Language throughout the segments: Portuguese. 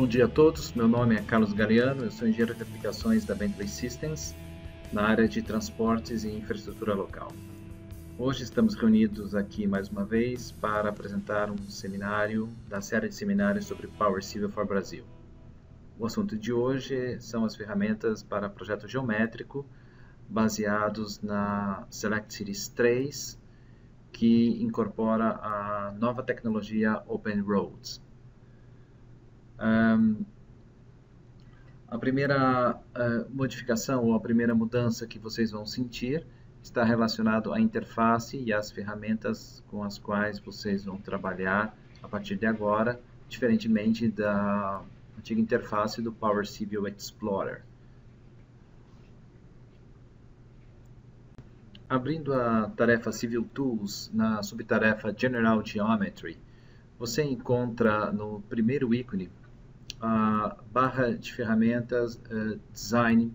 Bom dia a todos, meu nome é Carlos Galeano, eu sou engenheiro de aplicações da Bentley Systems na área de transportes e infraestrutura local. Hoje estamos reunidos aqui mais uma vez para apresentar um seminário da série de seminários sobre Power Civil for Brasil. O assunto de hoje são as ferramentas para projeto geométrico baseados na Select Cities 3, que incorpora a nova tecnologia Open Roads. A primeira modificação ou a primeira mudança que vocês vão sentir está relacionado à interface e às ferramentas com as quais vocês vão trabalhar a partir de agora, diferentemente da antiga interface do Power Civil Explorer. Abrindo a tarefa Civil Tools na subtarefa General Geometry, você encontra no primeiro ícone a barra de ferramentas Design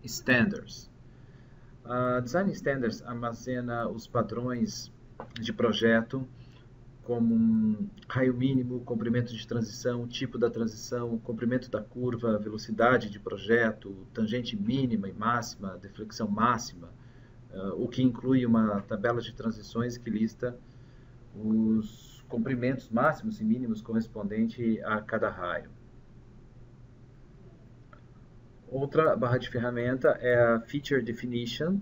Standards. A Design Standards armazena os padrões de projeto como um raio mínimo, comprimento de transição, tipo da transição, comprimento da curva, velocidade de projeto, tangente mínima e máxima, deflexão máxima, o que inclui uma tabela de transições que lista os comprimentos máximos e mínimos correspondentes a cada raio. Outra barra de ferramenta é a Feature Definition.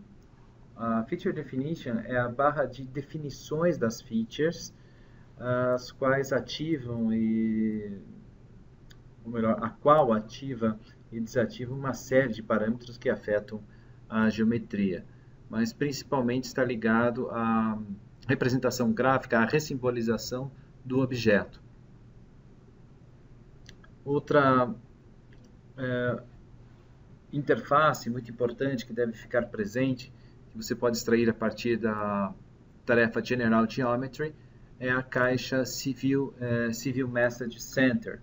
A Feature Definition é a barra de definições das features, as quais ativam a qual ativa e desativa uma série de parâmetros que afetam a geometria, mas principalmente está ligado à representação gráfica, à ressimbolização do objeto. Outra interface muito importante que deve ficar presente, que você pode extrair a partir da tarefa General Geometry, é a caixa Civil Message Center.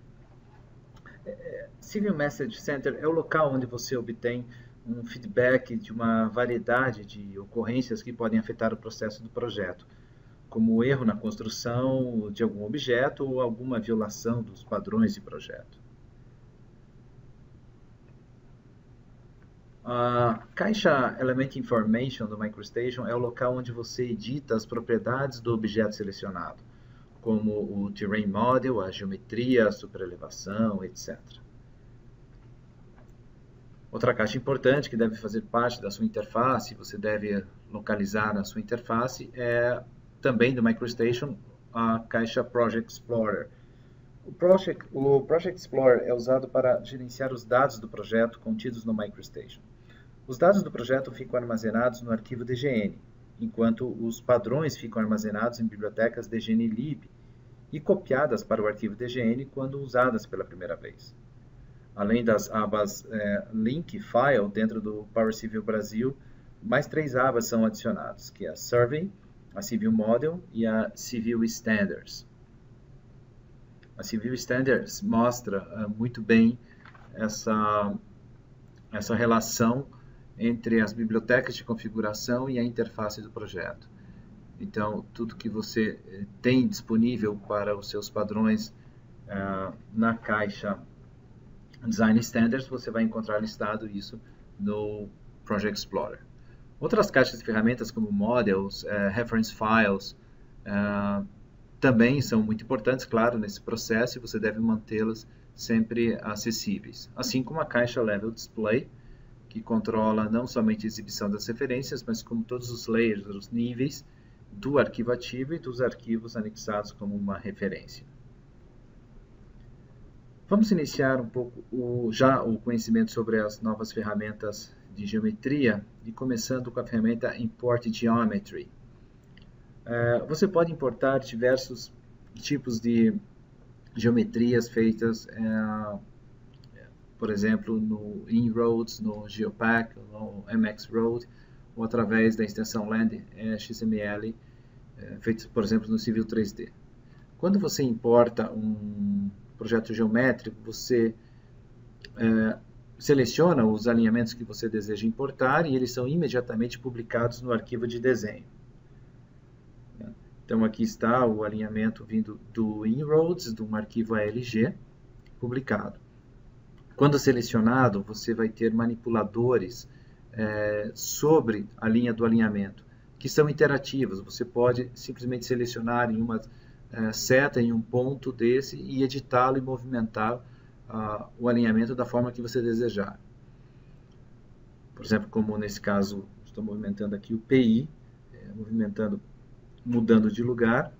Civil Message Center é o local onde você obtém um feedback de uma variedade de ocorrências que podem afetar o processo do projeto, como o erro na construção de algum objeto ou alguma violação dos padrões de projeto. A caixa Element Information do MicroStation é o local onde você edita as propriedades do objeto selecionado, como o Terrain Model, a geometria, a superelevação, etc. Outra caixa importante que deve fazer parte da sua interface, você deve localizar na sua interface, é também do MicroStation, a caixa Project Explorer. O Project Explorer é usado para gerenciar os dados do projeto contidos no MicroStation. Os dados do projeto ficam armazenados no arquivo DGN, enquanto os padrões ficam armazenados em bibliotecas DGN-lib e copiadas para o arquivo DGN quando usadas pela primeira vez. Além das abas Link File dentro do Power Civil Brasil, mais 3 abas são adicionadas, que é a Survey, a Civil Model e a Civil Standards. A Civil Standards mostra muito bem essa relação entre as bibliotecas de configuração e a interface do projeto. Então, tudo que você tem disponível para os seus padrões na caixa Design Standards, você vai encontrar listado isso no Project Explorer. Outras caixas de ferramentas como Models, Reference Files, também são muito importantes, claro, nesse processo, e você deve mantê-las sempre acessíveis. Assim como a caixa Level Display, que controla não somente a exibição das referências, mas como todos os layers, os níveis do arquivo ativo e dos arquivos anexados como uma referência. Vamos iniciar um pouco já o conhecimento sobre as novas ferramentas de geometria, e começando com a ferramenta Import Geometry. Você pode importar diversos tipos de geometrias feitas, por exemplo, no InRoads, no GeoPack, no MXRoad, ou através da extensão Land XML, feito, por exemplo, no Civil 3D. Quando você importa um projeto geométrico, você seleciona os alinhamentos que você deseja importar e eles são imediatamente publicados no arquivo de desenho. Então, aqui está o alinhamento vindo do InRoads, de um arquivo ALG, publicado. Quando selecionado, você vai ter manipuladores sobre a linha do alinhamento, que são interativos. Você pode simplesmente selecionar em uma seta, em um ponto desse, e editá-lo e movimentar o alinhamento da forma que você desejar. Por exemplo, como nesse caso, estou movimentando aqui o PI, mudando de lugar,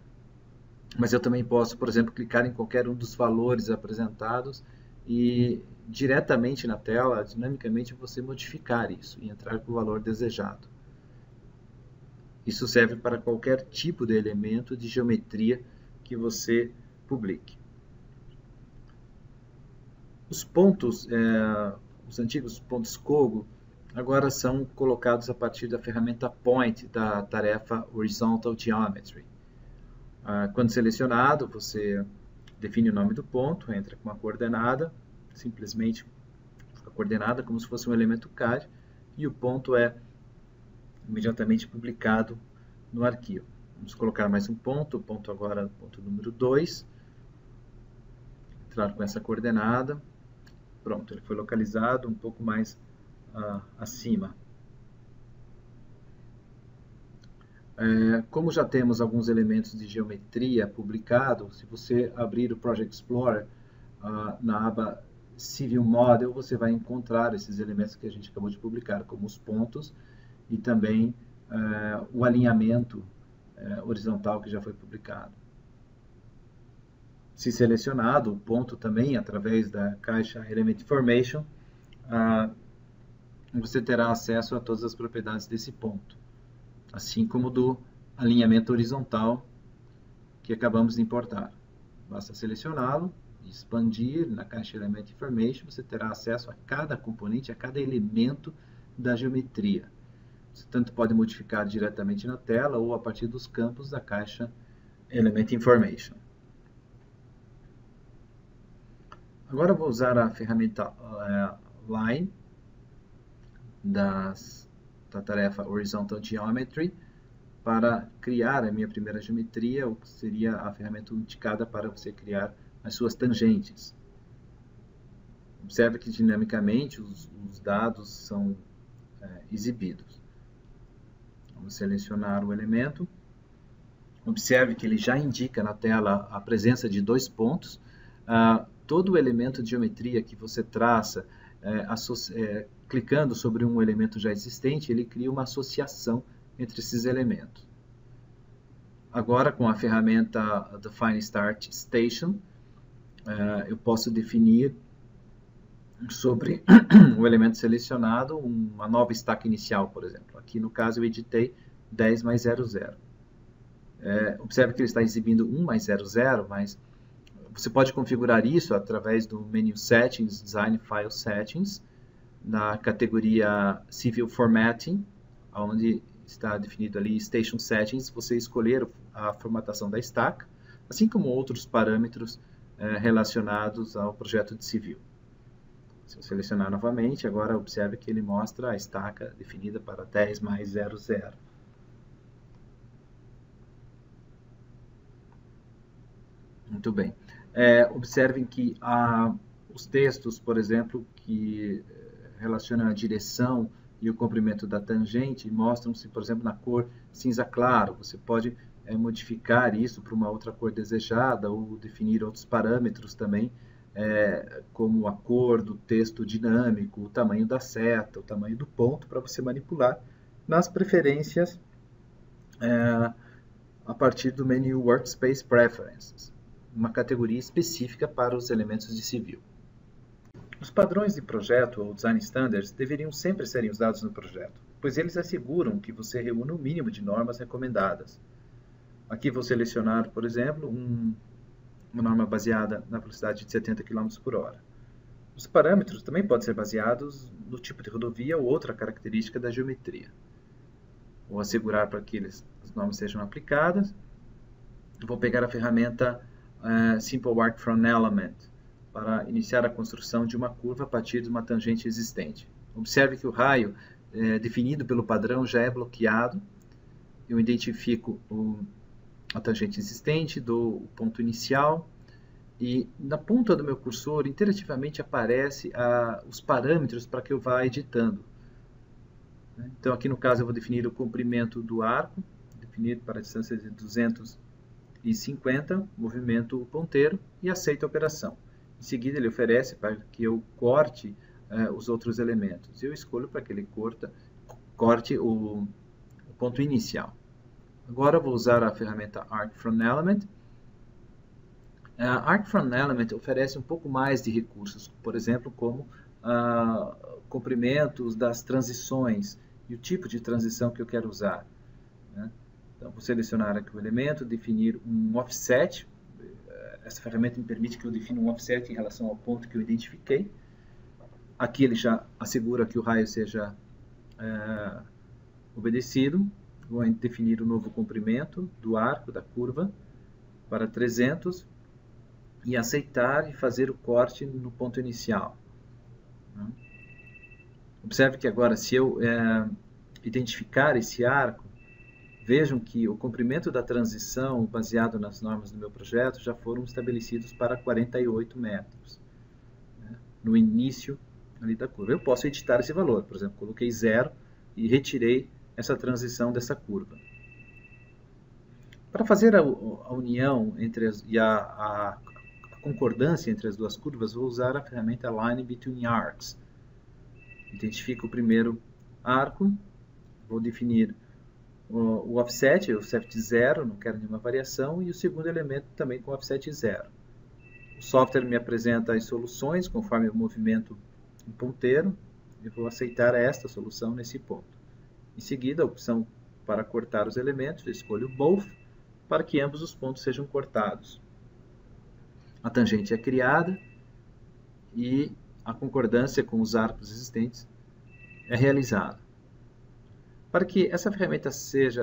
mas eu também posso, por exemplo, clicar em qualquer um dos valores apresentados e diretamente na tela, dinamicamente, você modificar isso e entrar com o valor desejado. Isso serve para qualquer tipo de elemento de geometria que você publique. Os pontos, os antigos pontos Kogo, agora são colocados a partir da ferramenta Point da tarefa Horizontal Geometry. Quando selecionado, você define o nome do ponto, entra com uma coordenada, simplesmente a coordenada como se fosse um elemento CAD, e o ponto é imediatamente publicado no arquivo. Vamos colocar mais um ponto, o ponto agora, ponto número 2, entrar com essa coordenada, pronto, ele foi localizado um pouco mais acima. Como já temos alguns elementos de geometria publicados, se você abrir o Project Explorer na aba Civil Model, você vai encontrar esses elementos que a gente acabou de publicar, como os pontos e também o alinhamento horizontal que já foi publicado. Se selecionado, o ponto também, através da caixa Element Information, você terá acesso a todas as propriedades desse ponto, assim como do alinhamento horizontal que acabamos de importar. Basta selecioná-lo, expandir na caixa Element Information, você terá acesso a cada componente, a cada elemento da geometria. Você tanto pode modificar diretamente na tela ou a partir dos campos da caixa Element Information. Agora eu vou usar a ferramenta Line da tarefa Horizontal Geometry para criar a minha primeira geometria, o que seria a ferramenta indicada para você criar as suas tangentes. Observe que dinamicamente os dados são exibidos. Vamos selecionar o elemento. Observe que ele já indica na tela a presença de dois pontos. Todo o elemento de geometria que você traça, clicando sobre um elemento já existente, ele cria uma associação entre esses elementos. Agora, com a ferramenta Define Start Station, eu posso definir sobre o elemento selecionado uma nova estaca inicial, por exemplo. Aqui, no caso, eu editei 10 mais 00. Observe que ele está exibindo 1 mais 00, mas você pode configurar isso através do menu Settings, Design File Settings, na categoria Civil Formatting, onde está definido ali Station Settings, você escolher a formatação da estaca, assim como outros parâmetros relacionados ao projeto de civil. Se eu selecionar novamente, agora observe que ele mostra a estaca definida para 10 mais 00. Muito bem. Observem que os textos, por exemplo, que relacionam a direção e o comprimento da tangente, mostram-se, por exemplo, na cor cinza claro. Você pode modificar isso para uma outra cor desejada ou definir outros parâmetros também, como a cor do texto dinâmico, o tamanho da seta, o tamanho do ponto, para você manipular nas preferências a partir do menu Workspace Preferences, uma categoria específica para os elementos de civil. Os padrões de projeto ou Design Standards deveriam sempre serem usados no projeto, pois eles asseguram que você reúna o mínimo de normas recomendadas. Aqui vou selecionar, por exemplo, uma norma baseada na velocidade de 70 km por hora. Os parâmetros também podem ser baseados no tipo de rodovia ou outra característica da geometria. Vou assegurar para que as normas sejam aplicadas. Vou pegar a ferramenta Simple Arc from Element para iniciar a construção de uma curva a partir de uma tangente existente. Observe que o raio definido pelo padrão já é bloqueado. Eu identifico a tangente existente, dou o ponto inicial E na ponta do meu cursor, interativamente aparece os parâmetros para que eu vá editando. Então, aqui no caso, eu vou definir o comprimento do arco, definir para a distância de 250, movimento o ponteiro e aceito a operação. Em seguida, ele oferece para que eu corte os outros elementos. Eu escolho para que ele corte o ponto inicial. Agora, eu vou usar a ferramenta Arc from Element. A Arc from Element oferece um pouco mais de recursos, por exemplo, como comprimentos das transições e o tipo de transição que eu quero usar. Então, vou selecionar aqui o elemento, definir um offset. Essa ferramenta me permite que eu defina um offset em relação ao ponto que eu identifiquei. Aqui ele já assegura que o raio seja obedecido. Vou definir o novo comprimento do arco, da curva, para 300 e aceitar e fazer o corte no ponto inicial. Observe que agora, se eu identificar esse arco, vejam que o comprimento da transição, baseado nas normas do meu projeto, já foram estabelecidos para 48 metros, no início ali da curva. Eu posso editar esse valor, por exemplo, coloquei 0 e retirei essa transição dessa curva. Para fazer a união entre a concordância entre as duas curvas, vou usar a ferramenta Line Between Arcs. Identifico o primeiro arco, vou definir o offset 0, não quero nenhuma variação, e o segundo elemento também com offset 0. O software me apresenta as soluções conforme o movimento do ponteiro, e vou aceitar esta solução nesse ponto. Em seguida, a opção para cortar os elementos, eu escolho Both, para que ambos os pontos sejam cortados. A tangente é criada e a concordância com os arcos existentes é realizada. Para que essa ferramenta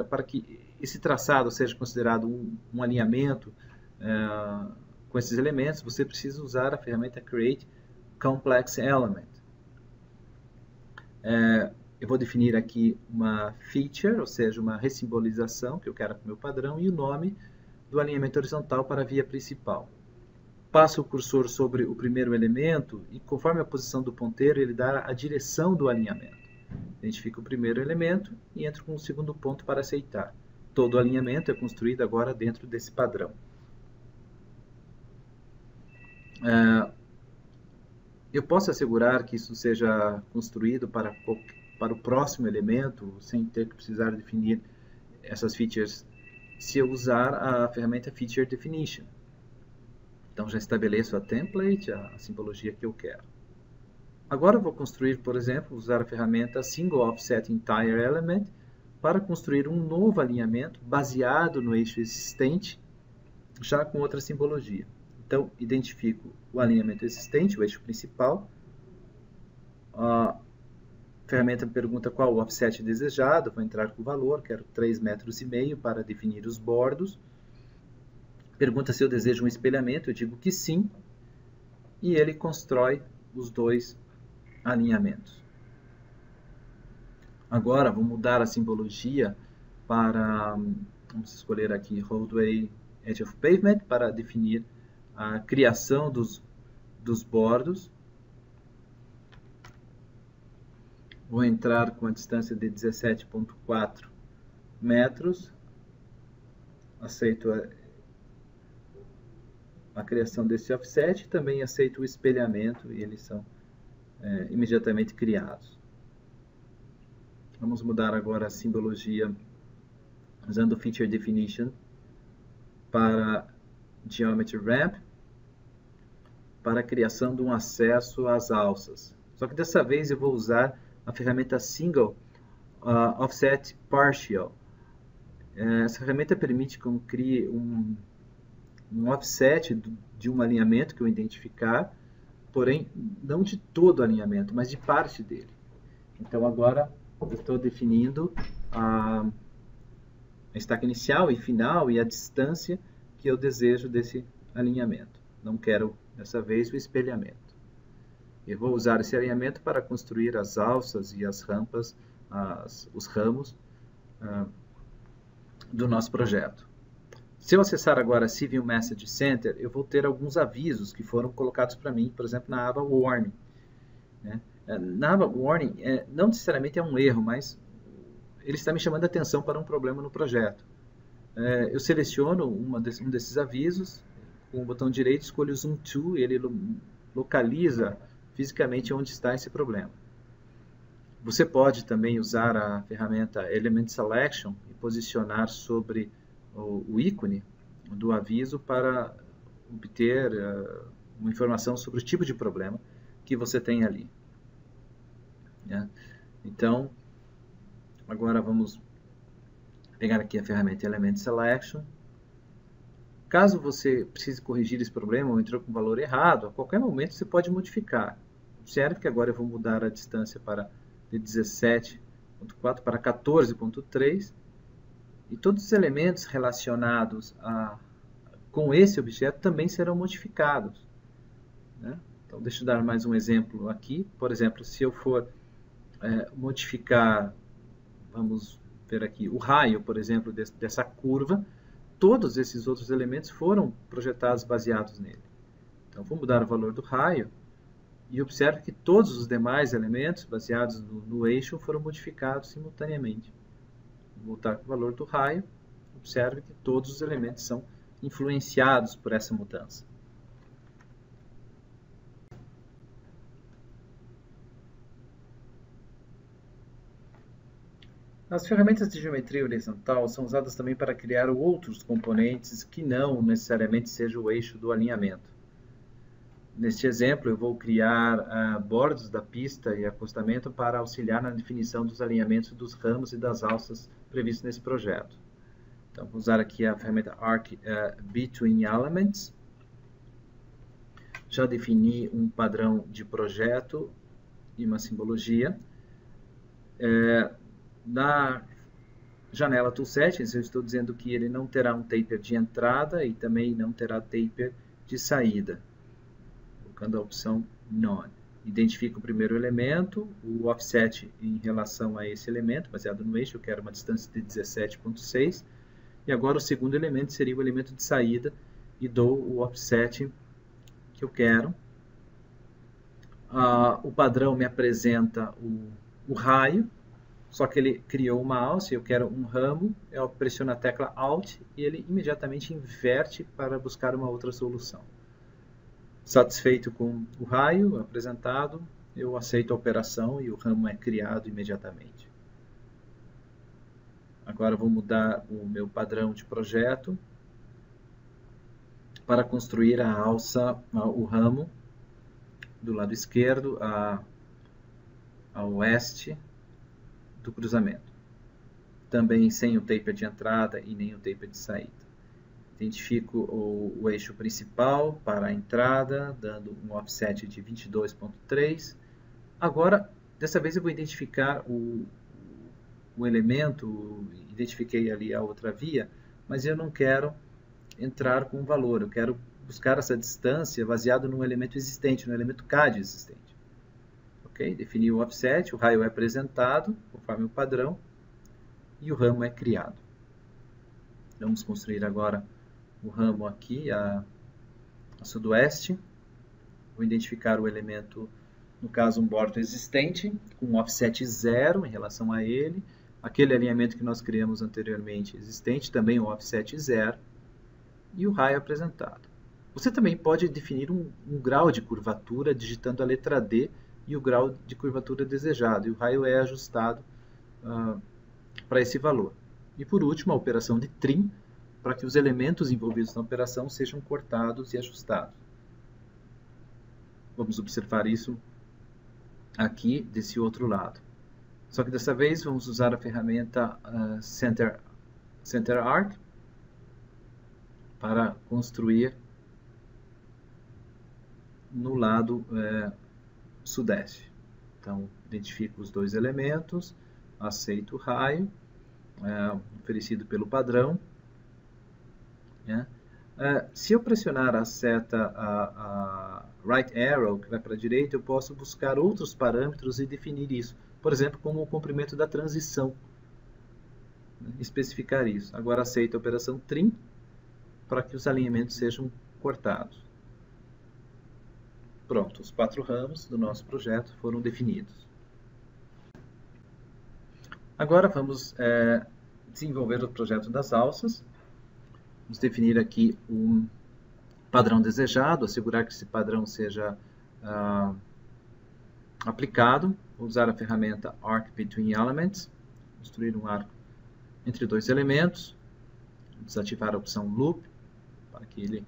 para que esse traçado seja considerado um alinhamento com esses elementos, você precisa usar a ferramenta Create Complex Element. Eu vou definir aqui uma feature, ou seja, uma ressimbolização que eu quero com o meu padrão, e o nome do alinhamento horizontal para a via principal. Passo o cursor sobre o primeiro elemento e, conforme a posição do ponteiro, ele dá a direção do alinhamento. Identifico o primeiro elemento e entro com o segundo ponto para aceitar. Todo o alinhamento é construído agora dentro desse padrão. Eu posso assegurar que isso seja construído para o próximo elemento, sem ter que precisar definir essas features, se eu usar a ferramenta Feature Definition. Então, já estabeleço a template, a simbologia que eu quero. Agora, eu vou construir, por exemplo, usar a ferramenta Single Offset Entire Element para construir um novo alinhamento baseado no eixo existente, já com outra simbologia. Então, identifico o alinhamento existente, o eixo principal. A ferramenta me pergunta qual o offset desejado, vou entrar com o valor, quero 3,5 metros para definir os bordos. Pergunta se eu desejo um espelhamento, eu digo que sim, e ele constrói os dois alinhamentos. Agora, vou mudar a simbologia para, vamos escolher aqui Roadway Edge of Pavement, para definir a criação dos bordos. Vou entrar com a distância de 17,4 metros, aceito a criação desse offset, também aceito o espelhamento e eles são imediatamente criados. Vamos mudar agora a simbologia usando o Feature Definition para Geometry Ramp, para a criação de um acesso às alças. Só que dessa vez eu vou usar a ferramenta Single Offset Partial. Essa ferramenta permite que eu crie um offset de um alinhamento que eu identificar, porém não de todo o alinhamento, mas de parte dele. Então agora eu estou definindo a estaca inicial e final e a distância que eu desejo desse alinhamento. Não quero dessa vez o espelhamento. Eu vou usar esse alinhamento para construir as alças e as rampas, os ramos do nosso projeto. Se eu acessar agora Civil Message Center, eu vou ter alguns avisos que foram colocados para mim, por exemplo, na aba Warning. Né? Na aba Warning, não necessariamente é um erro, mas ele está me chamando a atenção para um problema no projeto. Eu seleciono um desses avisos, com o botão direito escolho Zoom To, e ele localiza fisicamente onde está esse problema. Você pode também usar a ferramenta Element Selection e posicionar sobre o ícone do aviso para obter uma informação sobre o tipo de problema que você tem ali. Né? Então, agora vamos pegar aqui a ferramenta Element Selection. Caso você precise corrigir esse problema ou entrou com o valor errado, a qualquer momento você pode modificar. Observe que agora eu vou mudar a distância de 17.4 para 14.3 e todos os elementos relacionados com esse objeto também serão modificados. Né? Então, deixa eu dar mais um exemplo aqui. Por exemplo, se eu for modificar, vamos ver aqui, o raio, por exemplo, dessa curva, todos esses outros elementos foram projetados baseados nele. Então, vou mudar o valor do raio e observe que todos os demais elementos baseados no eixo foram modificados simultaneamente. Vou voltar com o valor do raio, observe que todos os elementos são influenciados por essa mudança. As ferramentas de geometria horizontal são usadas também para criar outros componentes que não necessariamente seja o eixo do alinhamento. Neste exemplo, eu vou criar bordos da pista e acostamento para auxiliar na definição dos alinhamentos dos ramos e das alças previstos nesse projeto. Então, vou usar aqui a ferramenta Arc Between Elements. Já defini um padrão de projeto e uma simbologia. Na janela Toolset, eu estou dizendo que ele não terá um taper de entrada e também não terá taper de saída, colocando a opção None. Identifico o primeiro elemento, o offset em relação a esse elemento, baseado no eixo, eu quero uma distância de 17.6, e agora o segundo elemento seria o elemento de saída, e dou o offset que eu quero. O padrão me apresenta o raio, só que ele criou uma alça, eu quero um ramo, eu pressiono a tecla Alt e ele imediatamente inverte para buscar uma outra solução. Satisfeito com o raio apresentado, eu aceito a operação e o ramo é criado imediatamente. Agora vou mudar o meu padrão de projeto para construir a alça, o ramo do lado esquerdo a oeste do cruzamento. Também sem o taper de entrada e nem o taper de saída. Identifico o eixo principal para a entrada, dando um offset de 22.3. Agora, dessa vez eu vou identificar o elemento, identifiquei ali a outra via, mas eu não quero entrar com um valor, eu quero buscar essa distância baseado num elemento existente, no elemento CAD existente. Ok? Defini o offset, o raio é apresentado conforme o padrão e o ramo é criado. Vamos construir agora o ramo aqui a sudoeste. Vou identificar o elemento, no caso um bordo existente, com um offset 0 em relação a ele. Aquele alinhamento que nós criamos anteriormente existente, também um offset 0. E o raio apresentado. Você também pode definir um grau de curvatura digitando a letra D e o grau de curvatura desejado, e o raio é ajustado para esse valor. E por último, a operação de trim, para que os elementos envolvidos na operação sejam cortados e ajustados. Vamos observar isso aqui desse outro lado. Só que dessa vez vamos usar a ferramenta Center Arc para construir no lado sudeste. Então, identifico os dois elementos, aceito o raio, oferecido pelo padrão. Né? Se eu pressionar a seta, a right arrow, que vai para a direita, eu posso buscar outros parâmetros e definir isso. Por exemplo, como o comprimento da transição. Né? Especificar isso. Agora aceito a operação trim para que os alinhamentos sejam cortados. Pronto, os 4 ramos do nosso projeto foram definidos. Agora vamos desenvolver o projeto das alças. Vamos definir aqui um padrão desejado, assegurar que esse padrão seja aplicado. Vou usar a ferramenta Arc Between Elements, construir um arco entre 2 elementos, desativar a opção Loop, para que ele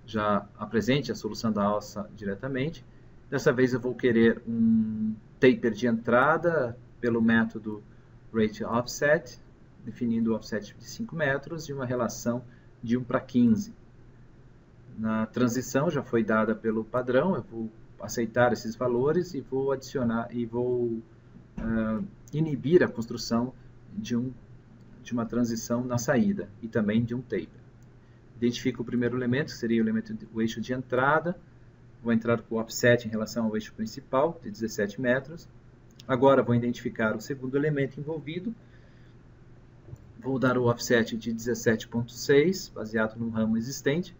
já apresente a solução da alça diretamente. Dessa vez eu vou querer um taper de entrada pelo método RateOffset, definindo o offset de 5 metros e uma relação de 1:15. Na transição já foi dada pelo padrão, eu vou aceitar esses valores e vou adicionar e vou inibir a construção de uma transição na saída e também de um taper. Identifico o primeiro elemento, que seria o eixo de entrada. Vou entrar com o offset em relação ao eixo principal, de 17 metros. Agora vou identificar o segundo elemento envolvido. Vou dar o offset de 17,6, baseado no ramo existente.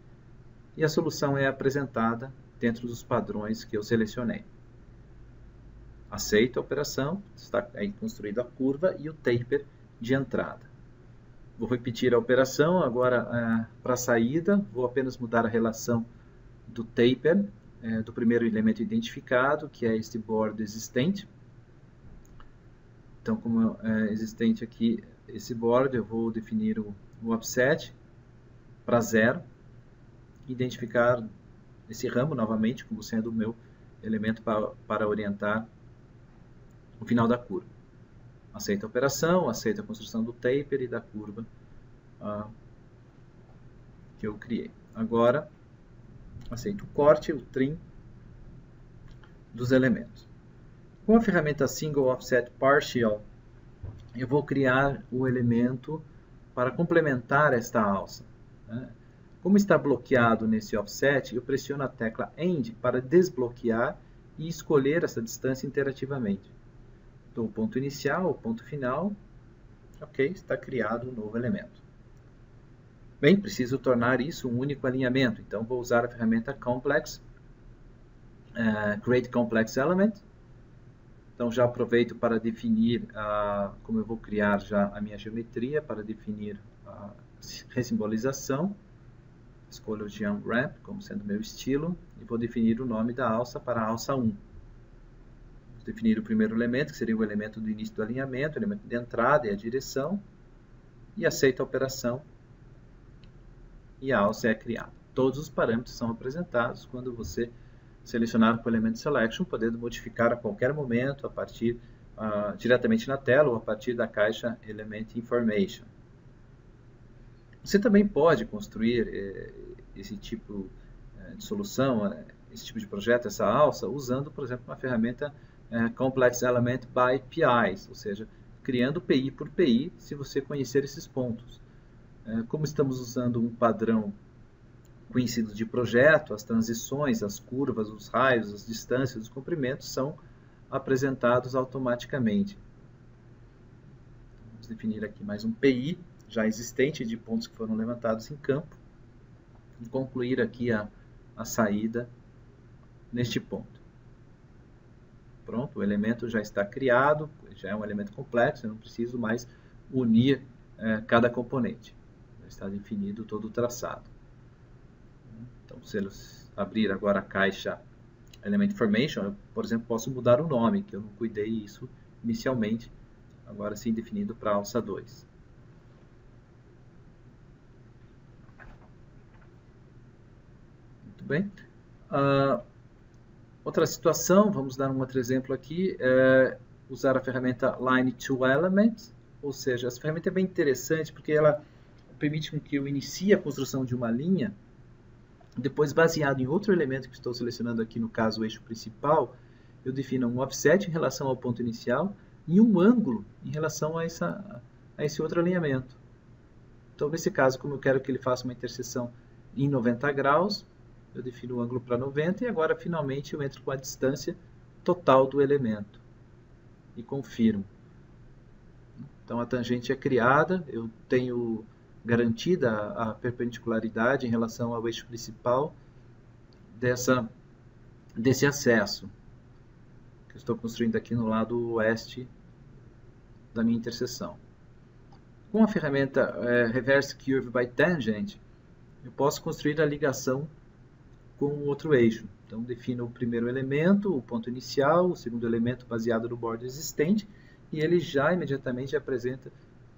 E a solução é apresentada dentro dos padrões que eu selecionei. Aceito a operação, está aí construída a curva e o taper de entrada. Vou repetir a operação agora para a saída, vou apenas mudar a relação do taper, do primeiro elemento identificado, que é este bordo existente. Então, como é existente aqui esse bordo, eu vou definir o offset para 0, identificar esse ramo novamente como sendo o meu elemento para orientar o final da curva. Aceito a operação, aceito a construção do taper e da curva que eu criei. Agora, aceito o corte, o trim dos elementos. Com a ferramenta Single Offset Partial, eu vou criar o elemento para complementar esta alça. Como está bloqueado nesse offset, eu pressiono a tecla End para desbloquear e escolher essa distância interativamente. Dou o ponto inicial, o ponto final. Ok, está criado um novo elemento. Bem, preciso tornar isso um único alinhamento. Então, vou usar a ferramenta Complex, Create Complex Element. Então, já aproveito para definir, como eu vou criar já a minha geometria, para definir a ressimbolização. Escolho o GeoRamp como sendo meu estilo e vou definir o nome da alça para a alça 1. Definir o primeiro elemento, que seria o elemento do início do alinhamento, o elemento de entrada e a direção, e aceito a operação, e a alça é criada. Todos os parâmetros são apresentados quando você selecionar o Element Selection, podendo modificar a qualquer momento, a partir diretamente na tela ou a partir da caixa Element Information. Você também pode construir esse tipo de solução, esse tipo de projeto, essa alça, usando, por exemplo, uma ferramenta Complex Element by PIs, ou seja, criando PI por PI, se você conhecer esses pontos. Como estamos usando um padrão conhecido de projeto, as transições, as curvas, os raios, as distâncias, os comprimentos são apresentados automaticamente. Vamos definir aqui mais um PI já existente de pontos que foram levantados em campo e concluir aqui a saída neste ponto. Pronto, o elemento já está criado, já é um elemento complexo, eu não preciso mais unir cada componente. Já está definido todo o traçado. Então, se eu abrir agora a caixa Element Information, eu, por exemplo, posso mudar o nome, que eu não cuidei isso inicialmente, agora sim definido para alça 2. Muito bem. Outra situação, vamos dar um outro exemplo aqui, usar a ferramenta Line to Element, ou seja, essa ferramenta é bem interessante porque ela permite que eu inicie a construção de uma linha, depois baseado em outro elemento que estou selecionando aqui, no caso o eixo principal, eu defino um offset em relação ao ponto inicial e um ângulo em relação a esse outro alinhamento. Então, nesse caso, como eu quero que ele faça uma interseção em 90 graus, eu defino o ângulo para 90 e agora, finalmente, eu entro com a distância total do elemento e confirmo. Então, a tangente é criada, eu tenho garantida a perpendicularidade em relação ao eixo principal desse acesso que eu estou construindo aqui no lado oeste da minha interseção. Com a ferramenta Reverse Curve by Tangent, eu posso construir a ligação com o outro eixo. Então, defino o primeiro elemento, o ponto inicial, o segundo elemento baseado no bordo existente, e ele já imediatamente apresenta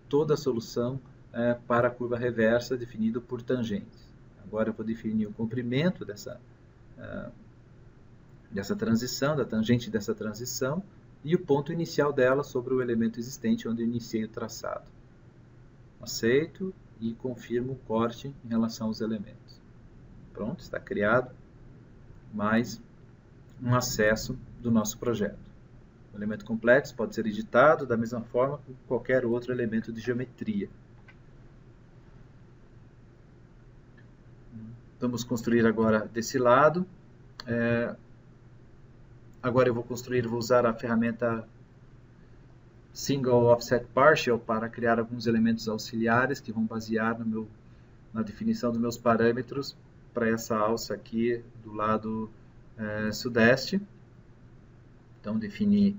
toda a solução para a curva reversa, definido por tangentes. Agora eu vou definir o comprimento dessa transição, da tangente dessa transição, e o ponto inicial dela sobre o elemento existente onde eu iniciei o traçado. Aceito e confirmo o corte em relação aos elementos. Pronto, está criado mais um acesso do nosso projeto. O elemento complexo pode ser editado da mesma forma que qualquer outro elemento de geometria. Vamos construir agora desse lado. Agora eu vou usar a ferramenta Single Offset Partial para criar alguns elementos auxiliares que vão basear na definição dos meus parâmetros para essa alça aqui do lado sudeste. Então, defini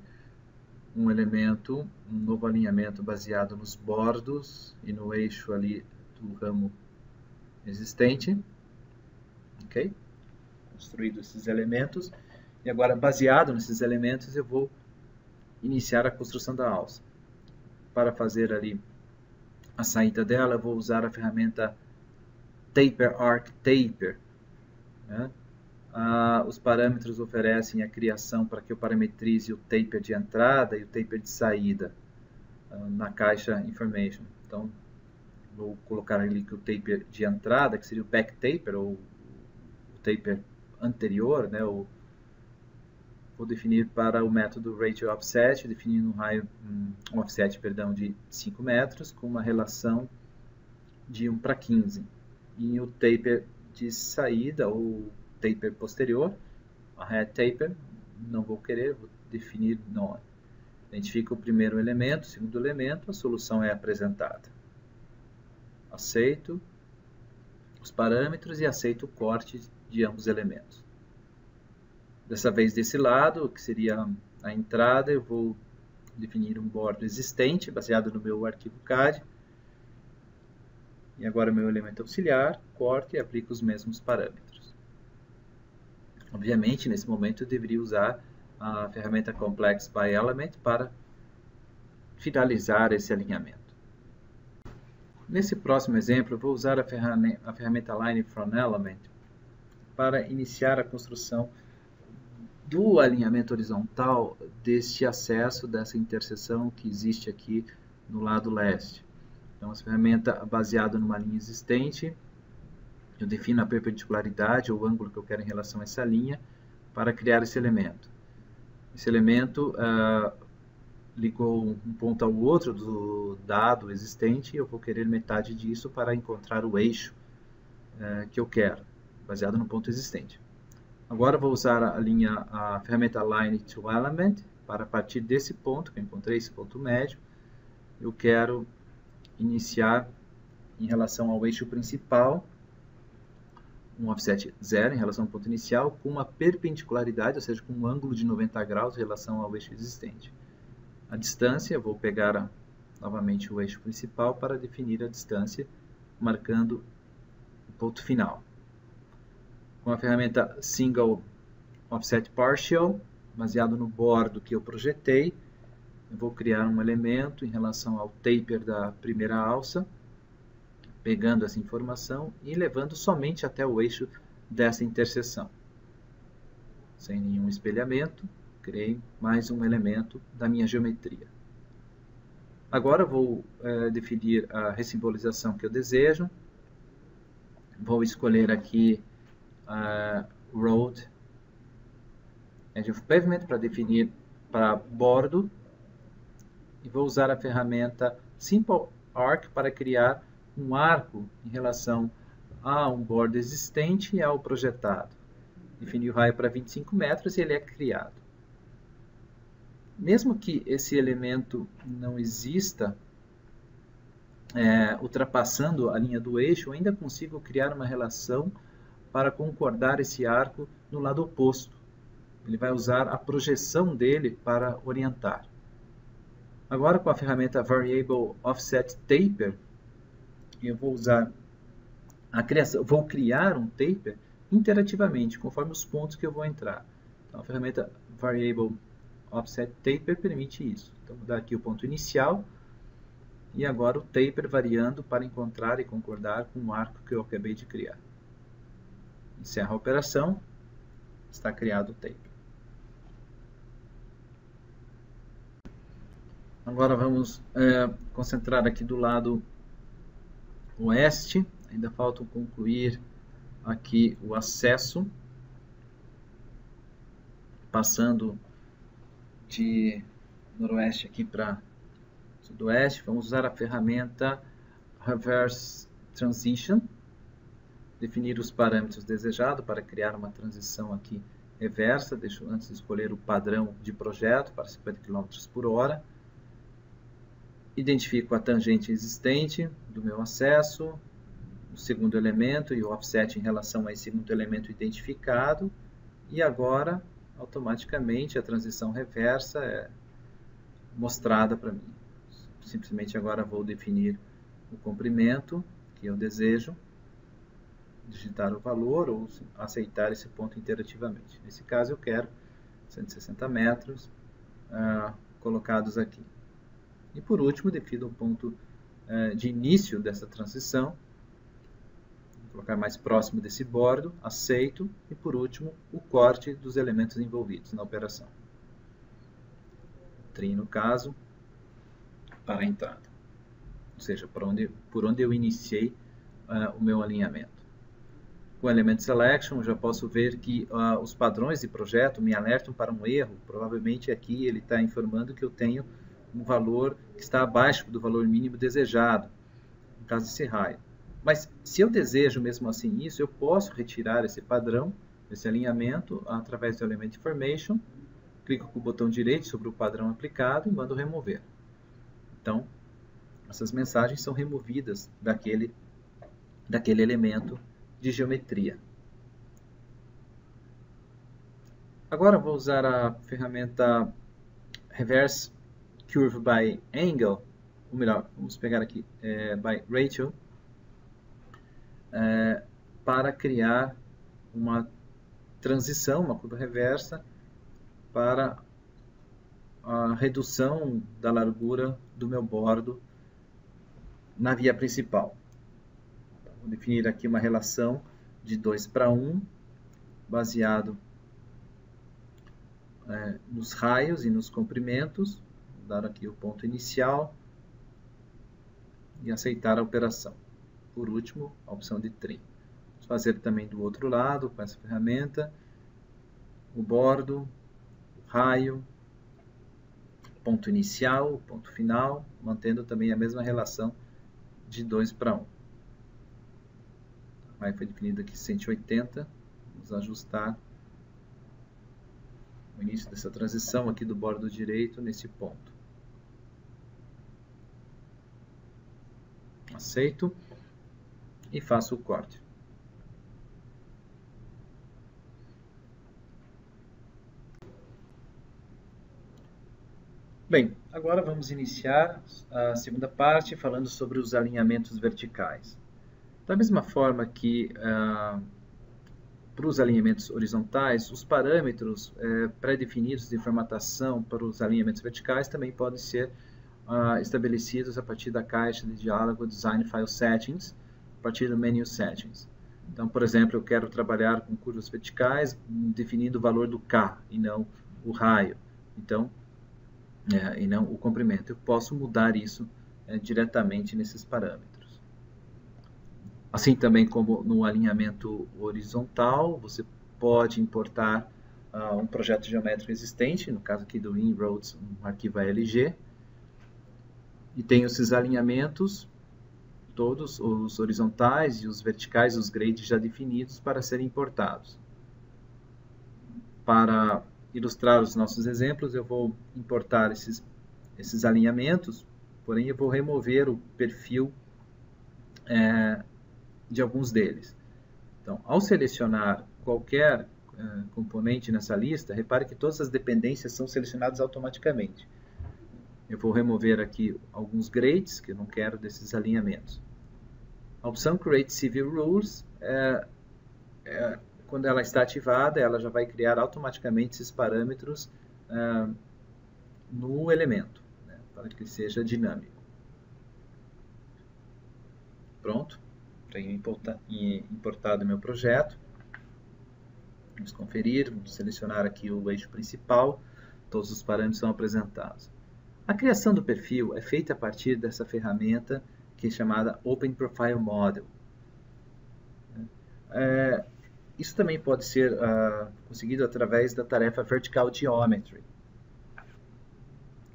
um elemento, um novo alinhamento baseado nos bordos e no eixo ali do ramo existente. Ok? Construído esses elementos. E agora, baseado nesses elementos, eu vou iniciar a construção da alça. Para fazer ali a saída dela, eu vou usar a ferramenta Taper Arc Taper. Né? Os parâmetros oferecem a criação para que eu parametrize o taper de entrada e o taper de saída na caixa Information. Então, vou colocar ali que o taper de entrada, que seria o back taper, ou o taper anterior, né? Vou definir para o método Ratio Offset, definindo um offset de 5 metros, com uma relação de 1:15. E o taper de saída, ou taper posterior, a head taper, não vou querer, vou definir none. Identifico o primeiro elemento, o segundo elemento, a solução é apresentada. Aceito os parâmetros e aceito o corte de ambos os elementos. Dessa vez desse lado, que seria a entrada, eu vou definir um bordo existente, baseado no meu arquivo CAD. E agora meu elemento auxiliar, corto e aplico os mesmos parâmetros. Obviamente, nesse momento eu deveria usar a ferramenta Complex by Element para finalizar esse alinhamento. Nesse próximo exemplo, eu vou usar a ferramenta Line from Element para iniciar a construção do alinhamento horizontal deste acesso, dessa interseção que existe aqui no lado leste. Então, essa ferramenta baseada numa linha existente, eu defino a perpendicularidade ou o ângulo que eu quero em relação a essa linha para criar esse elemento. Esse elemento ligou um ponto ao outro do dado existente e eu vou querer metade disso para encontrar o eixo que eu quero, baseado no ponto existente. Agora vou usar a ferramenta Line to Element para, a partir desse ponto, que eu encontrei esse ponto médio, eu quero iniciar em relação ao eixo principal, um offset 0 em relação ao ponto inicial, com uma perpendicularidade, ou seja, com um ângulo de 90 graus em relação ao eixo existente. A distância, eu vou pegar novamente o eixo principal para definir a distância, marcando o ponto final. Com a ferramenta Single Offset Partial, baseado no bordo que eu projetei, eu vou criar um elemento em relação ao taper da primeira alça, pegando essa informação e levando somente até o eixo dessa interseção. Sem nenhum espelhamento, criei mais um elemento da minha geometria. Agora vou definir a ressimbolização que eu desejo. Vou escolher aqui Road Edge of Pavement para definir para bordo e vou usar a ferramenta Simple Arc para criar um arco em relação a um bordo existente e ao projetado. Defini o raio para 25 metros e ele é criado. Mesmo que esse elemento não exista ultrapassando a linha do eixo, eu ainda consigo criar uma relação para concordar esse arco no lado oposto. Ele vai usar a projeção dele para orientar. Agora, com a ferramenta Variable Offset Taper, eu vou usar a criação, vou criar um taper interativamente, conforme os pontos que eu vou entrar. Então, a ferramenta Variable Offset Taper permite isso. Então, vou dar aqui o ponto inicial e agora o taper variando para encontrar e concordar com o arco que eu acabei de criar. Encerro a operação, está criado o taper. Agora vamos concentrar aqui do lado oeste. Ainda falta concluir aqui o acesso, passando de noroeste aqui para sudoeste. Vamos usar a ferramenta Reverse Transition, definir os parâmetros desejados para criar uma transição aqui reversa. Deixo antes de escolher o padrão de projeto para 50 km por hora. Identifico a tangente existente do meu acesso, o segundo elemento e o offset em relação a esse segundo elemento identificado. E agora, automaticamente, a transição reversa é mostrada para mim. Simplesmente agora vou definir o comprimento que eu desejo, digitar o valor ou aceitar esse ponto interativamente. Nesse caso eu quero 160 metros colocados aqui. E por último, defino o ponto de início dessa transição, vou colocar mais próximo desse bordo, aceito, e por último, o corte dos elementos envolvidos na operação. Trim, no caso, para a entrada, ou seja, por onde eu iniciei o meu alinhamento. Com o Element Selection, já posso ver que os padrões de projeto me alertam para um erro. Provavelmente aqui ele está informando que eu tenho um valor que está abaixo do valor mínimo desejado, no caso desse raio. Mas se eu desejo mesmo assim isso, eu posso retirar esse padrão, esse alinhamento, através do Element Information, clico com o botão direito sobre o padrão aplicado e mando remover. Então, essas mensagens são removidas daquele elemento de geometria. Agora vou usar a ferramenta Reverse Curve by Angle, ou melhor, vamos pegar aqui by Ratio, para criar uma transição, uma curva reversa, para a redução da largura do meu bordo na via principal. Vou definir aqui uma relação de 2:1, baseado nos raios e nos comprimentos. Vou dar aqui o ponto inicial e aceitar a operação. Por último, a opção de trim. Vamos fazer também do outro lado com essa ferramenta, o bordo, o raio, ponto inicial, ponto final, mantendo também a mesma relação de 2:1. Aí foi definido aqui 180, vamos ajustar o início dessa transição aqui do bordo direito nesse ponto. Aceito e faço o corte. Bem, agora vamos iniciar a segunda parte falando sobre os alinhamentos verticais. Da mesma forma que para os alinhamentos horizontais, os parâmetros pré-definidos de formatação para os alinhamentos verticais também podem ser estabelecidos a partir da caixa de diálogo Design File Settings, a partir do Menu Settings. Então, por exemplo, eu quero trabalhar com curvas verticais definindo o valor do K e não o raio, então, e não o comprimento. Eu posso mudar isso diretamente nesses parâmetros. Assim também como no alinhamento horizontal, você pode importar um projeto geométrico existente, no caso aqui do Inroads, um arquivo ALG, e tenho esses alinhamentos, todos os horizontais e os verticais, os grades já definidos para serem importados. Para ilustrar os nossos exemplos, eu vou importar esses alinhamentos porém eu vou remover o perfil de alguns deles. Então, ao selecionar qualquer componente nessa lista, repare que todas as dependências são selecionadas automaticamente. Eu vou remover aqui alguns grades, que eu não quero desses alinhamentos. A opção Create Civil Rules, quando ela está ativada, ela já vai criar automaticamente esses parâmetros no elemento, né, para que seja dinâmico. Pronto, tenho importado meu projeto. Vamos conferir, vamos selecionar aqui o eixo principal, todos os parâmetros são apresentados. A criação do perfil é feita a partir dessa ferramenta que é chamada Open Profile Model. Isso também pode ser conseguido através da tarefa Vertical Geometry.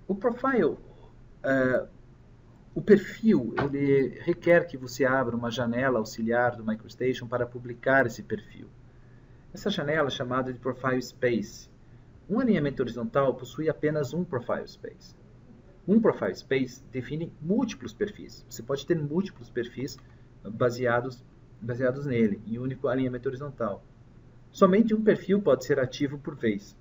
O profile, o perfil, ele requer que você abra uma janela auxiliar do MicroStation para publicar esse perfil. Essa janela é chamada de Profile Space. Um alinhamento horizontal possui apenas um Profile Space. Um Profile Space define múltiplos perfis. Você pode ter múltiplos perfis baseados nele, em um único alinhamento horizontal. Somente um perfil pode ser ativo por vez.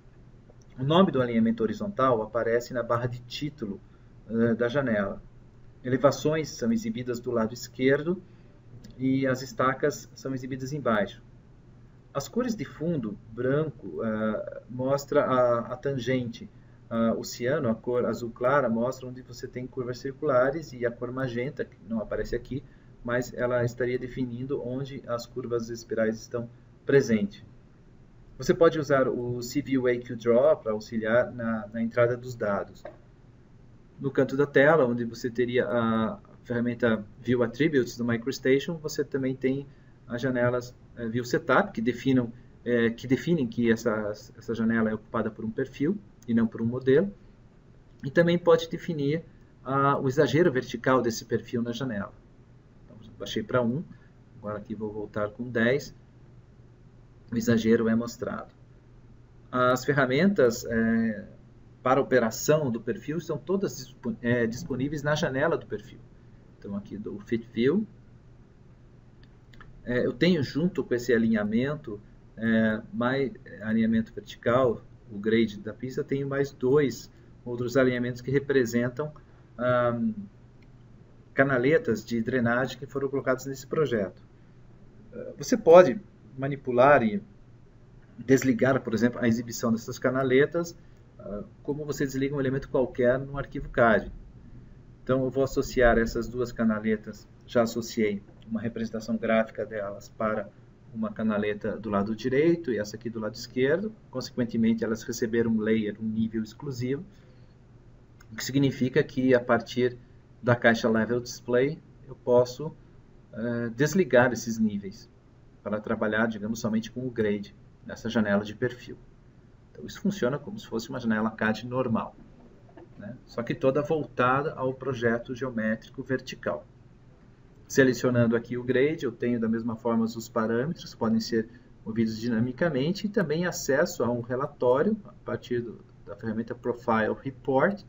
O nome do alinhamento horizontal aparece na barra de título da janela. Elevações são exibidas do lado esquerdo e as estacas são exibidas embaixo. As cores de fundo, branco, mostra a tangente. O ciano, a cor azul clara, mostra onde você tem curvas circulares, e a cor magenta, que não aparece aqui, mas ela estaria definindo onde as curvas espirais estão presentes. Você pode usar o CView Draw para auxiliar na entrada dos dados. No canto da tela, onde você teria a ferramenta View Attributes do MicroStation, você também tem as janelas View Setup, que definem que essa janela é ocupada por um perfil e não por um modelo. E também pode definir o exagero vertical desse perfil na janela. Então, baixei para 1, agora aqui vou voltar com 10. O exagero é mostrado. As ferramentas para operação do perfil são todas disponíveis na janela do perfil. Então, aqui do Fit View. Eu tenho junto com esse alinhamento, alinhamento vertical, o grade da pista, tenho mais dois outros alinhamentos que representam canaletas de drenagem que foram colocadas nesse projeto. Você pode manipular e desligar, por exemplo, a exibição dessas canaletas, como você desliga um elemento qualquer no arquivo CAD. Então, eu vou associar essas duas canaletas, já associei uma representação gráfica delas para uma canaleta do lado direito e essa aqui do lado esquerdo. Consequentemente, elas receberam um layer, um nível exclusivo, o que significa que a partir da caixa Level Display eu posso desligar esses níveis para trabalhar, digamos, somente com o grade nessa janela de perfil. Então, isso funciona como se fosse uma janela CAD normal, né? Só que toda voltada ao projeto geométrico vertical. Selecionando aqui o grade, eu tenho da mesma forma os parâmetros, podem ser movidos dinamicamente, e também acesso a um relatório a partir da ferramenta Profile Report,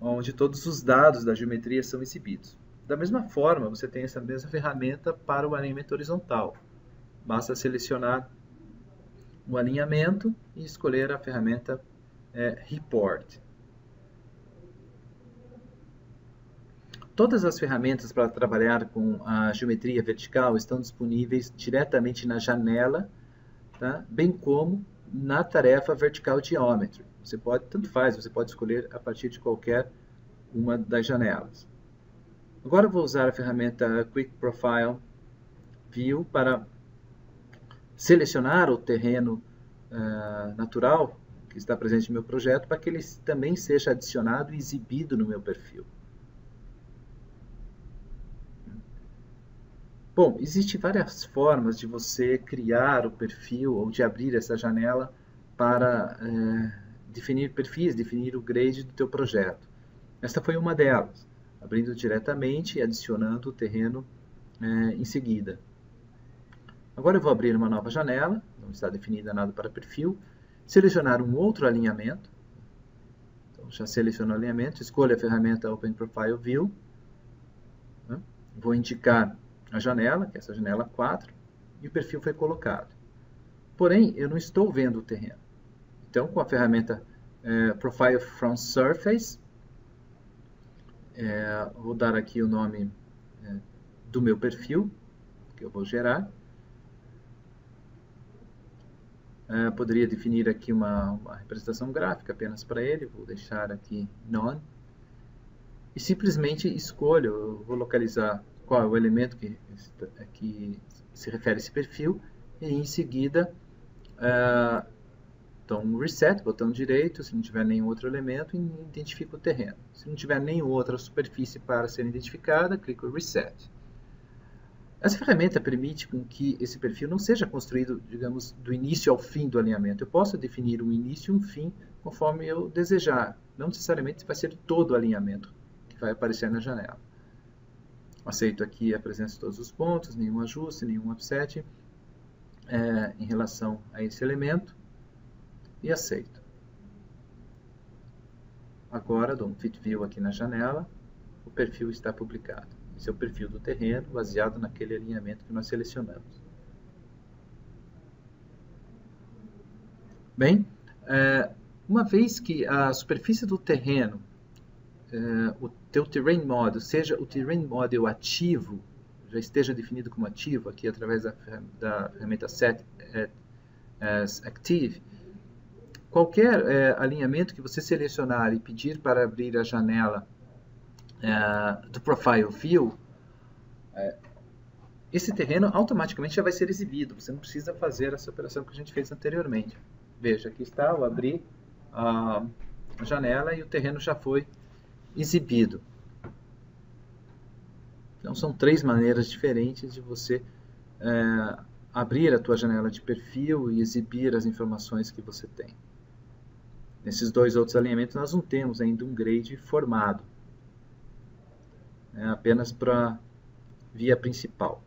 onde todos os dados da geometria são exibidos. Da mesma forma, você tem essa mesma ferramenta para o alinhamento horizontal. Basta selecionar o alinhamento e escolher a ferramenta Report. Todas as ferramentas para trabalhar com a geometria vertical estão disponíveis diretamente na janela, tá? Bem como na tarefa Vertical Geometry. Você pode, tanto faz, você pode escolher a partir de qualquer uma das janelas. Agora eu vou usar a ferramenta Quick Profile View para selecionar o terreno natural que está presente no meu projeto, para que ele também seja adicionado e exibido no meu perfil. Bom, existem várias formas de você criar o perfil ou de abrir essa janela para definir perfis, definir o grade do teu projeto. Esta foi uma delas, abrindo diretamente e adicionando o terreno em seguida. Agora eu vou abrir uma nova janela, não está definida nada para perfil, selecionar um outro alinhamento. Então, já seleciono o alinhamento, escolho a ferramenta Open Profile View, né? Vou indicar a janela, que é essa janela 4, e o perfil foi colocado. Porém, eu não estou vendo o terreno. Então, com a ferramenta Profile from Surface, vou dar aqui o nome do meu perfil, que eu vou gerar. Poderia definir aqui uma representação gráfica apenas para ele, vou deixar aqui None. E simplesmente escolho, eu vou localizar qual é o elemento que se refere a esse perfil, e em seguida, então Reset, botão direito, se não tiver nenhum outro elemento, identifico o terreno. Se não tiver nenhuma outra superfície para ser identificada, clico Reset. Essa ferramenta permite com que esse perfil não seja construído, digamos, do início ao fim do alinhamento. Eu posso definir um início e um fim conforme eu desejar. Não necessariamente vai ser todo o alinhamento que vai aparecer na janela. Aceito aqui a presença de todos os pontos, nenhum ajuste, nenhum offset em relação a esse elemento e aceito. Agora dou um Fit View aqui na janela, o perfil está publicado. Esse é o perfil do terreno, baseado naquele alinhamento que nós selecionamos. Bem, uma vez que a superfície do terreno, o teu Terrain Model, seja o Terrain Model ativo, já esteja definido como ativo, aqui através da ferramenta Set as Active, qualquer alinhamento que você selecionar e pedir para abrir a janela do Profile View, esse terreno automaticamente já vai ser exibido. Você não precisa fazer essa operação que a gente fez anteriormente. Veja, aqui está, eu abri a janela e o terreno já foi exibido. Então, são 3 maneiras diferentes de você abrir a tua janela de perfil e exibir as informações que você tem. Nesses 2 outros alinhamentos, nós não temos ainda um grade formado. Apenas para via principal.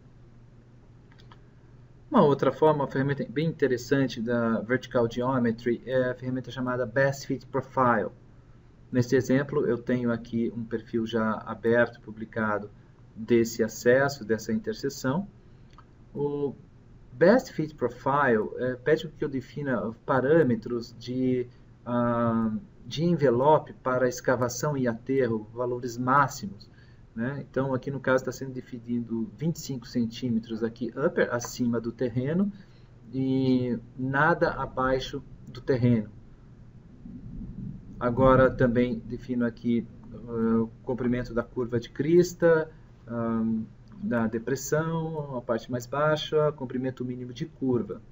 Uma outra forma, uma ferramenta bem interessante da Vertical Geometry é a ferramenta chamada Best Fit Profile. Neste exemplo, eu tenho aqui um perfil já aberto, publicado, desse acesso, dessa interseção. O Best Fit Profile pede que eu defina parâmetros de envelope para escavação e aterro, valores máximos. Então, aqui no caso está sendo definido 25 centímetros aqui upper, acima do terreno, e nada abaixo do terreno. Agora também defino aqui o comprimento da curva de crista, da depressão, a parte mais baixa, comprimento mínimo de curva.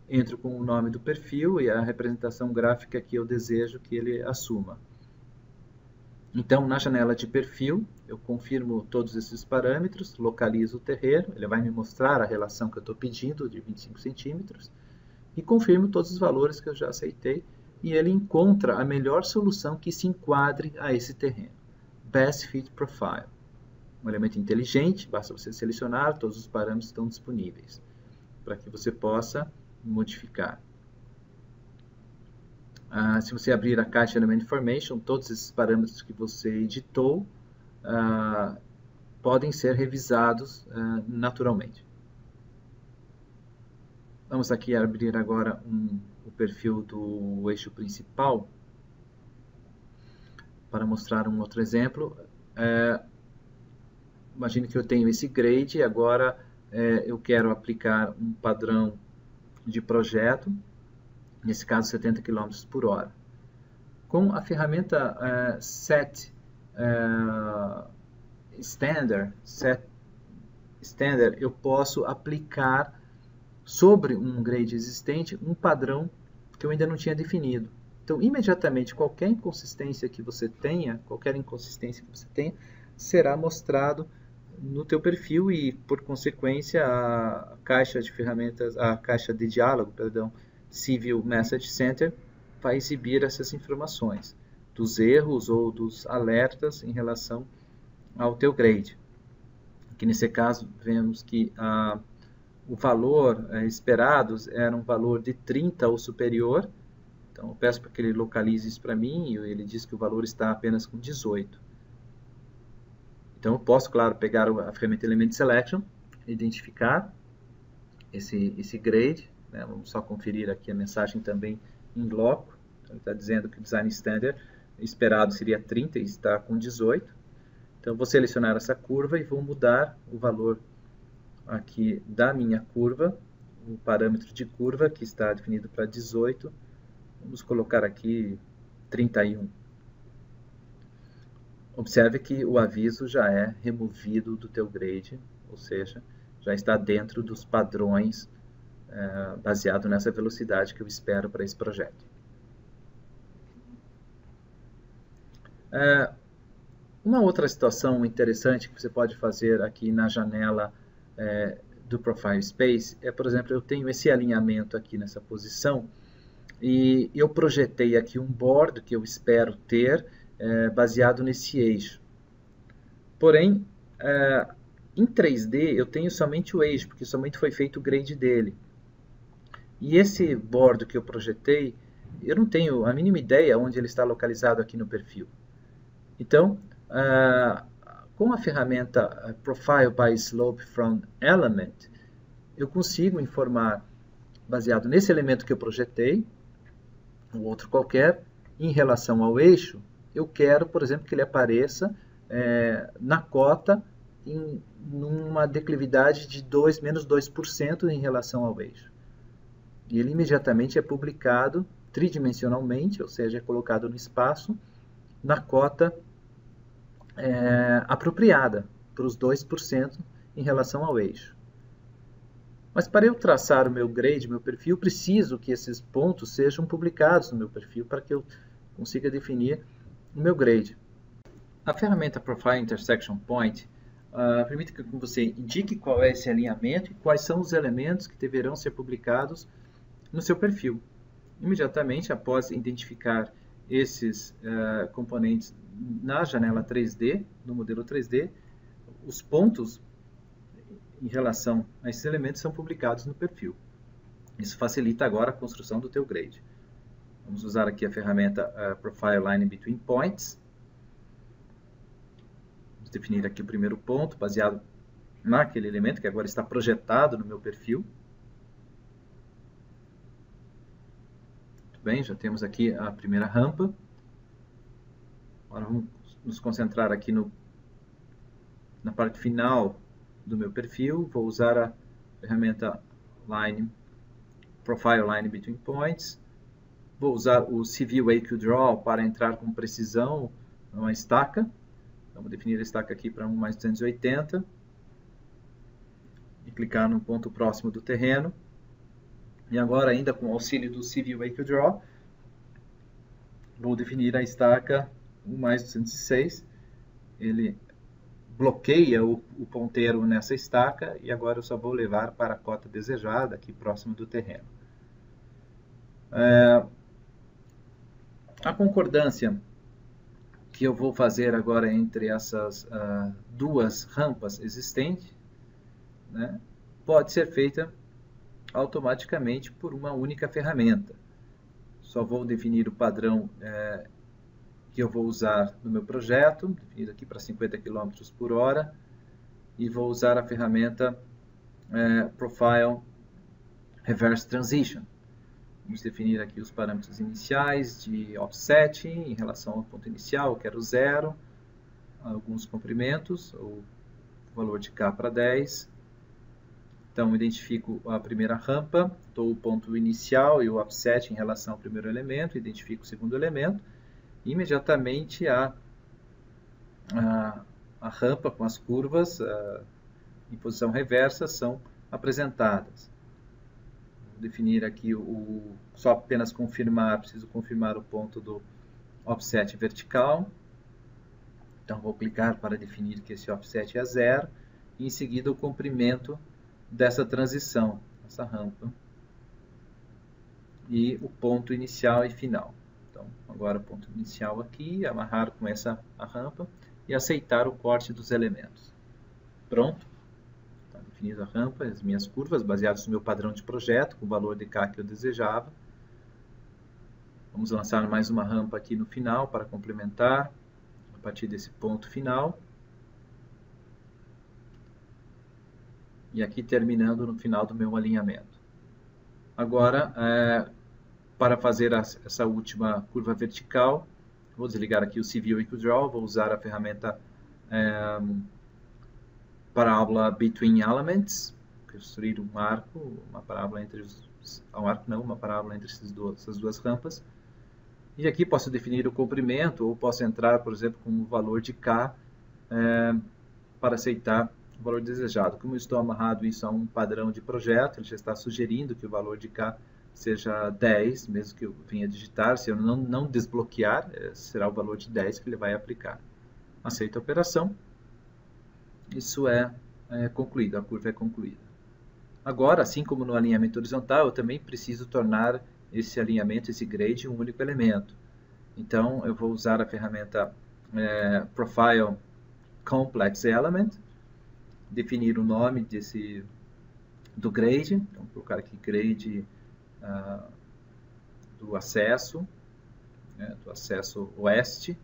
Entro com o nome do perfil e a representação gráfica que eu desejo que ele assuma. Então, na janela de perfil, eu confirmo todos esses parâmetros, localizo o terreno, ele vai me mostrar a relação que eu estou pedindo, de 25 centímetros, e confirmo todos os valores que eu já aceitei, e ele encontra a melhor solução que se enquadre a esse terreno. Best Fit Profile. Um elemento inteligente, basta você selecionar, todos os parâmetros estão disponíveis, para que você possa modificar. Se você abrir a caixa Element Information, todos esses parâmetros que você editou podem ser revisados naturalmente. Vamos aqui abrir agora o perfil do eixo principal para mostrar um outro exemplo. Imagine que eu tenho esse grade e agora eu quero aplicar um padrão de projeto, nesse caso 70 km por hora. Com a ferramenta Set Standard, eu posso aplicar sobre um grade existente um padrão que eu ainda não tinha definido. Então, imediatamente, qualquer inconsistência que você tenha, será mostrado no teu perfil e, por consequência, a caixa de ferramentas, a caixa de diálogo, Civil Message Center, vai exibir essas informações dos erros ou dos alertas em relação ao teu grade. Aqui nesse caso, vemos que o valor esperado era um valor de 30 ou superior. Então, eu peço para que ele localize isso para mim, e ele diz que o valor está apenas com 18. Então, eu posso, claro, pegar a ferramenta Element Selection, identificar esse grade, né? Vamos só conferir aqui a mensagem também em loco. Então, ele está dizendo que o Design Standard esperado seria 30 e está com 18. Então, eu vou selecionar essa curva e vou mudar o valor aqui da minha curva, o parâmetro de curva, que está definido para 18. Vamos colocar aqui 31. Observe que o aviso já é removido do teu grade, ou seja, já está dentro dos padrões baseado nessa velocidade que eu espero para esse projeto. Uma outra situação interessante que você pode fazer aqui na janela do Profile Space é, por exemplo, eu tenho esse alinhamento aqui nessa posição e eu projetei aqui um board que eu espero ter baseado nesse eixo. Porém, em 3D eu tenho somente o eixo, porque somente foi feito o grade dele. E esse board que eu projetei, eu não tenho a mínima ideia onde ele está localizado aqui no perfil. Então, com a ferramenta Profile by Slope from Element, eu consigo informar, baseado nesse elemento que eu projetei, ou outro qualquer, em relação ao eixo, eu quero, por exemplo, que ele apareça na cota em uma declividade de menos 2% em relação ao eixo. E ele imediatamente é publicado tridimensionalmente, ou seja, é colocado no espaço, na cota apropriada para os 2% em relação ao eixo. Mas para eu traçar o meu grade, meu perfil, preciso que esses pontos sejam publicados no meu perfil para que eu consiga definir o meu grade. A ferramenta Profile Intersection Point permite que você indique qual é esse alinhamento e quais são os elementos que deverão ser publicados no seu perfil. Imediatamente após identificar esses componentes na janela 3D, no modelo 3D, os pontos em relação a esses elementos são publicados no perfil. Isso facilita agora a construção do teu grade. Vamos usar aqui a ferramenta Profile Line Between Points. Vamos definir aqui o primeiro ponto, baseado naquele elemento que agora está projetado no meu perfil. Muito bem, já temos aqui a primeira rampa. Agora vamos nos concentrar aqui na parte final do meu perfil. Vou usar a ferramenta Profile Line Between Points. Vou usar o Civil AQ Draw para entrar com precisão numa estaca. Então, vou definir a estaca aqui para 1 mais 280. E clicar no ponto próximo do terreno. E agora, ainda com o auxílio do Civil AQ Draw, vou definir a estaca 1 mais 206. Ele bloqueia o ponteiro nessa estaca e agora eu só vou levar para a cota desejada, aqui próximo do terreno. A concordância que eu vou fazer agora entre essas duas rampas existentes, né, pode ser feita automaticamente por uma única ferramenta. Só vou definir o padrão que eu vou usar no meu projeto, definido aqui para 50 km por hora, e vou usar a ferramenta Profile Reverse Transition. Vamos definir aqui os parâmetros iniciais de offset em relação ao ponto inicial, eu quero 0, alguns comprimentos, o valor de K para 10. Então, identifico a primeira rampa, dou o ponto inicial e o offset em relação ao primeiro elemento, identifico o segundo elemento, e imediatamente a rampa com as curvas em posição reversa são apresentadas. Vou definir aqui só apenas confirmar, preciso confirmar o ponto do offset vertical. Então, vou clicar para definir que esse offset é 0, e em seguida o comprimento dessa transição, essa rampa, e o ponto inicial e final. Então, agora o ponto inicial aqui, amarrar com essa rampa e aceitar o corte dos elementos. Pronto. Está definida a rampa, as minhas curvas, baseadas no meu padrão de projeto, com o valor de K que eu desejava. Vamos lançar mais uma rampa aqui no final para complementar, a partir desse ponto final. E aqui terminando no final do meu alinhamento. Agora, para fazer essa última curva vertical, vou desligar aqui o CV EquiDraw, vou usar a ferramenta parábola Between Elements, construir um arco, uma parábola entre uma parábola entre essas duas rampas. E aqui posso definir o comprimento, ou posso entrar, por exemplo, com o valor de K para aceitar o valor desejado. Como eu estou amarrado isso a um padrão de projeto, ele já está sugerindo que o valor de K seja 10, mesmo que eu venha digitar. Se eu não desbloquear, será o valor de 10 que ele vai aplicar. Aceito a operação. Isso é concluído, a curva é concluída. Agora, assim como no alinhamento horizontal, eu também preciso tornar esse alinhamento, esse grade, um único elemento. Então, eu vou usar a ferramenta Profile Complex Element, definir o nome do grade, então vou colocar aqui grade do acesso oeste.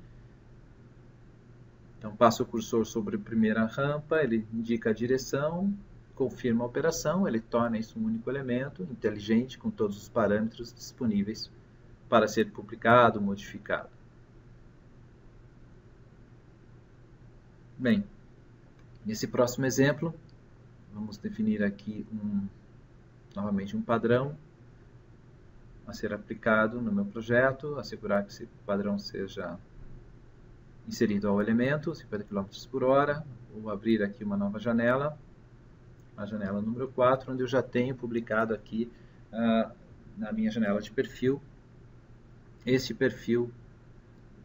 Então, passo o cursor sobre a primeira rampa, ele indica a direção, confirma a operação, ele torna isso um único elemento inteligente com todos os parâmetros disponíveis para ser publicado, modificado. Bem, nesse próximo exemplo, vamos definir aqui novamente um padrão a ser aplicado no meu projeto, assegurar que esse padrão seja inserido ao elemento, 50 km por hora. Vou abrir aqui uma nova janela, a janela número 4, onde eu já tenho publicado aqui na minha janela de perfil, este perfil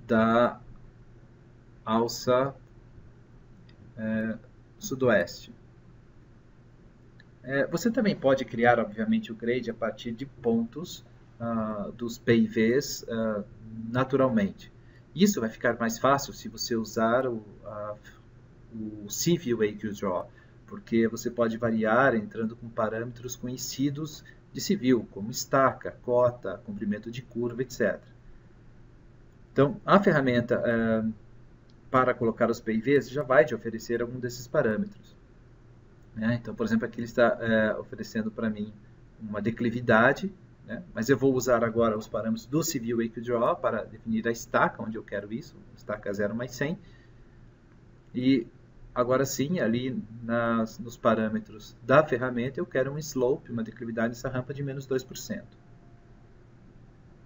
da alça sudoeste. Você também pode criar, obviamente, o grade a partir de pontos dos PIVs naturalmente. Isso vai ficar mais fácil se você usar o CV EquiDraw, porque você pode variar entrando com parâmetros conhecidos de civil, como estaca, cota, comprimento de curva, etc. Então, a ferramenta para colocar os PIVs já vai te oferecer algum desses parâmetros. Então, por exemplo, aqui ele está oferecendo para mim uma declividade, mas eu vou usar agora os parâmetros do CV EquiDraw para definir a estaca, onde eu quero isso, estaca 0 mais 100. E agora sim, ali nos parâmetros da ferramenta, eu quero um slope, uma declividade dessa rampa de menos 2%.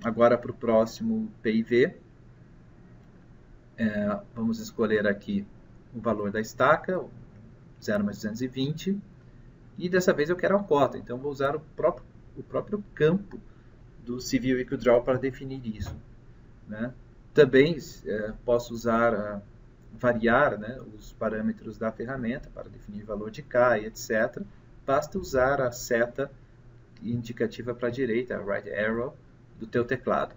Agora, para o próximo PIV, vamos escolher aqui o valor da estaca, 0 mais 220, e dessa vez eu quero a cota, então vou usar o próprio campo do CV EquiDraw para definir isso. Também posso variar os parâmetros da ferramenta para definir valor de K e etc. Basta usar a seta indicativa para a direita, a right arrow, do teu teclado.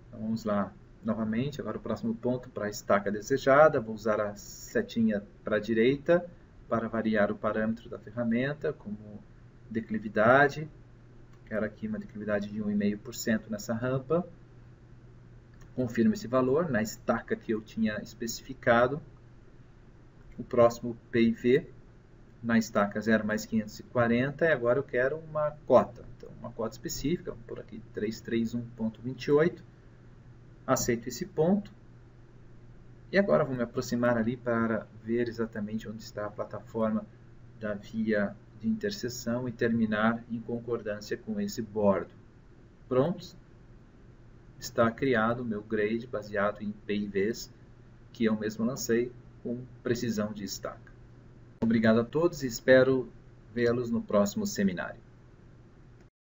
Então, vamos lá novamente, agora o próximo ponto para a estaca desejada, vou usar a setinha para a direita para variar o parâmetro da ferramenta, como declividade. Quero aqui uma declividade de 1,5% nessa rampa. Confirmo esse valor na estaca que eu tinha especificado. O próximo PIV na estaca 0 mais 540 e agora eu quero uma cota. Então, uma cota específica, vamos por aqui 331.28. Aceito esse ponto. E agora vou me aproximar ali para ver exatamente onde está a plataforma da via de interseção e terminar em concordância com esse bordo. Prontos? Está criado o meu grade baseado em PIVs, que eu mesmo lancei com precisão de estaca. Obrigado a todos e espero vê-los no próximo seminário.